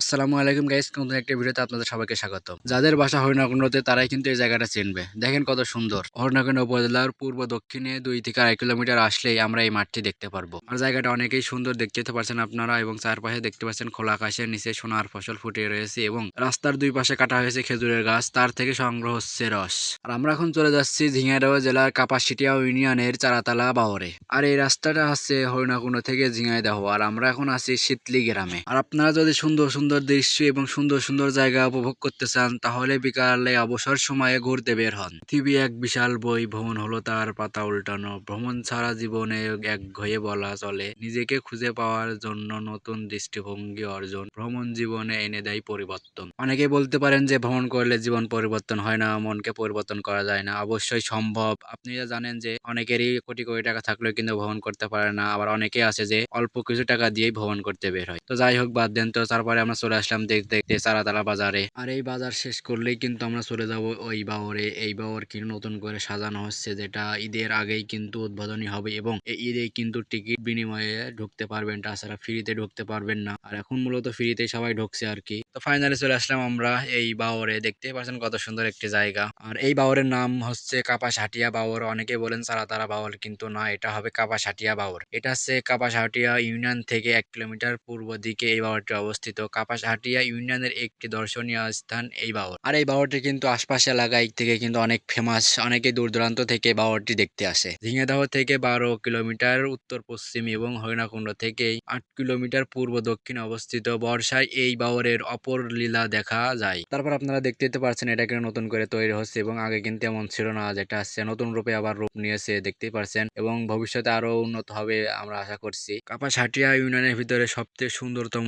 আসসালামু আলাইকুম গাইস, নতুন একটা ভিডিওতে আপনাদের সবাইকে স্বাগত। যাদের বাসা হরিণাকুণ্ডুতে তারাই কিন্তু এই জায়গাটা চিনবে। দেখেন কত সুন্দর। হরিণাকুণ্ডু উপজেলার পূর্ব দক্ষিণে 2 থেকে 2.5 কিলোমিটার আসলেই আমরা এই মাঠটি দেখতে পারবো। আর জায়গাটা অনেকেই সুন্দর, দেখতে তো পারছেন আপনারা, এবং চারপাশে দেখতে পাচ্ছেন খোলা আকাশের নিচে সোনার ফসল ফুটিয়ে রয়েছে, এবং রাস্তার দুই পাশে কাটা হয়েছে খেজুরের গাছ, তার থেকে সংগ্রহ হচ্ছে রস। আর আমরা এখন চলে যাচ্ছি ঝিনাইদহ জেলার কাপাসিটিয়া ইউনিয়নের চারাতলা বাওরে। আর এই রাস্তাটা হচ্ছে হরিণাকুণ্ডু থেকে ঝিনাইদহ। আর আমরা এখন আছি শীতলি গ্রামে। আর আপনারা যদি সুন্দর সুন্দর দৃশ্য এবং সুন্দর সুন্দর জায়গা উপভোগ করতে চান, তাহলে বিকালে অবসর সময়ে ঘুরতে বের হন। পৃথিবী এক বিশাল বই, ভ্রমণ হলো তার পাতা উল্টানো। ভ্রমণ ছাড়া জীবনে একঘেয়ে বলা চলে। নিজেকে খুঁজে পাওয়ার জন্য নতুন দৃষ্টিভঙ্গি অর্জন। ভ্রমণ জীবনে এনে দেয় পরিবর্তন। অনেকে বলতে পারেন যে ভ্রমণ করলে জীবন পরিবর্তন হয় না, মনকে পরিবর্তন করা যায় না। অবশ্যই সম্ভব। আপনি জানেন যে অনেকেরই কোটি কোটি টাকা থাকলেও কিন্তু ভ্রমণ করতে পারে না, আবার অনেকে আছে যে অল্প কিছু টাকা দিয়েই ভ্রমণ করতে বের হয়। তো যাই হোক, বাদ দেন। তো তারপরে আমরা চলে আসলাম দেখতে দেখতে চারাতলা বাজারে। আর এই বাজার শেষ করলেই কিন্তু আমরা চলে যাব ওই বাওরে। এই বাওর কিন্তু নতুন করে সাজানো হচ্ছে, যেটা ঈদের আগেই কিন্তু উদ্বোধনী হবে, এবং এই ঈদে কিন্তু টিকিট বিনিময়ে ঢুকতে পারবেন, তাছাড়া ফ্রিতে ঢুকতে পারবেন না। আর এখন মূলত ফ্রিতেই সবাই ঢুকছে আর কি। তো ফাইনালি চলে আসলাম আমরা এই বাওরে। দেখতেই পাচ্ছেন কত সুন্দর একটি জায়গা। আর এই বাওরের নাম হচ্ছে কাপাসহাটিয়া বাওর। অনেকে বলেন চারাতলা বাওর, কিন্তু না, এটা হবে কাপাসহাটিয়া বাওর। এটা হচ্ছে কাপাসহাটিয়া ইউনিয়ন থেকে 1 কিলোমিটার পূর্ব দিকে এই বাওরটি অবস্থিত। কাপাসহাটিয়া ইউনিয়নের একটি দর্শনীয় স্থান এই বাওর। আর এই বাওরটি কিন্তু আশপাশ এলাকায় থেকে কিন্তু অনেক ফেমাস। অনেকে দূর দূরান্ত থেকে বাওরটি দেখতে আসে। ঝিনাইদহ থেকে 12 কিলোমিটার উত্তর পশ্চিম এবং হরিণাকুণ্ডু থেকে 8 কিলোমিটার পূর্ব দক্ষিণে অবস্থিত। বর্ষায় এই বাওরের অপর লীলা দেখা যায়। তারপর আপনারা দেখতে পারছেন এটা কিন্তু নতুন করে তৈরি হচ্ছে, এবং আগে কিন্তু এমন ছিল না। যেটা আসছে নতুন রূপে আবার রূপ নিয়েছে, দেখতেই পারছেন, এবং ভবিষ্যতে আরো উন্নত হবে আমরা আশা করছি। কাপাসহাটিয়া ইউনিয়নের ভিতরে সবচেয়ে সুন্দরতম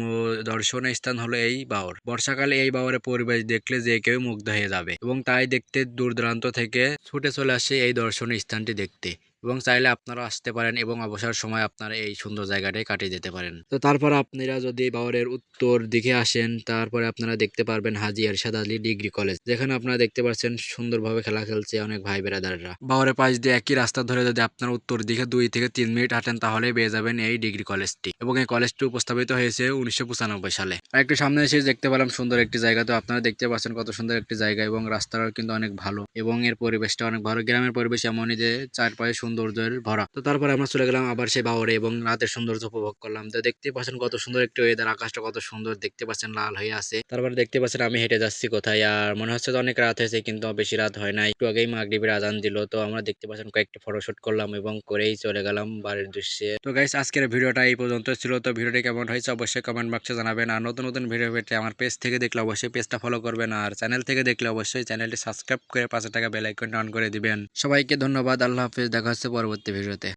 দর্শনীয় স্থান হলো এই বাওর। বর্ষাকালে এই বাওরের পরিবেশ দেখলে যে কেউ মুগ্ধ হয়ে যাবে, এবং তাই দেখতে দূর দূরান্ত থেকে ছুটে চলে আসে এই দর্শনীয় স্থানটি দেখতে। এবং চাইলে আপনারা আসতে পারেন, এবং অবসর সময় আপনারা এই সুন্দর জায়গাটাই কাটিয়ে যেতে পারেন। তো তারপর আপনারা যদি বাওরের উত্তর দিকে আসেন, তারপরে আপনারা দেখতে পারবেন হাজী এরশাদ আলী ডিগ্রি কলেজ, যেখানে আপনারা দেখতে পাচ্ছেন সুন্দরভাবে খেলা খেলছে অনেক ভাই বেরাদাররা। বাওরের পাশ দিয়ে একই রাস্তা ধরে যদি আপনারা উত্তর দিকে 2 থেকে 3 মিনিট হাঁটেন, তাহলে পেয়ে যাবেন এই ডিগ্রি কলেজটি। এবং এই কলেজটি উপস্থাপিত হয়েছে 1995 সালে। আর একটু সামনে এসে দেখতে পেলাম সুন্দর একটি জায়গা। তো আপনারা দেখতে পাচ্ছেন কত সুন্দর একটি জায়গা, এবং রাস্তাটাও কিন্তু অনেক ভালো, এবং এর পরিবেশটা অনেক ভালো। গ্রামের পরিবেশ এমনই যে চারপাশে সৌন্দর্যের ভরা। তো তারপরে আমরা চলে গেলাম আবার সেই বাওরে, এবং রাতের সৌন্দর্য উপভোগ করলাম। তো দেখতে পাচ্ছেন কত সুন্দর একটি ওয়েদার, আকাশটা কত সুন্দর, দেখতে পাচ্ছেন লাল হয়ে আছে। তারপরে দেখতে পাচ্ছেন আমি হেঁটে যাচ্ছি কোথায়, আর মনে হচ্ছে যে অনেক রাত হয়েছে, কিন্তু বেশি রাত হয় নাই। একটু আগেই মাগরিবের আজান দিল। তো আমরা দেখতে পাচ্ছেন কয়েকটি ফটোশুট করলাম, এবং করেই চলে গেলাম বাড়ির দৃশ্যে। তো গাইস, আজকের ভিডিওটা এই পর্যন্ত ছিল। তো ভিডিওটি কেমন হয়েছে অবশ্যই কমেন্ট বক্সে জানাবেন। আর নতুন নতুন ভিডিও পেতে আমার পেজ থেকে দেখলে অবশ্যই পেজটা ফলো করবেন, আর চ্যানেল থেকে দেখলে অবশ্যই চ্যানেলটি সাবস্ক্রাইব করে পাশে থাকা বেল আইকনটা অন করে দিবেন। সবাইকে ধন্যবাদ। আল্লাহ হাফেজ। দেখা হচ্ছে পরবর্তী ভিডিওতে।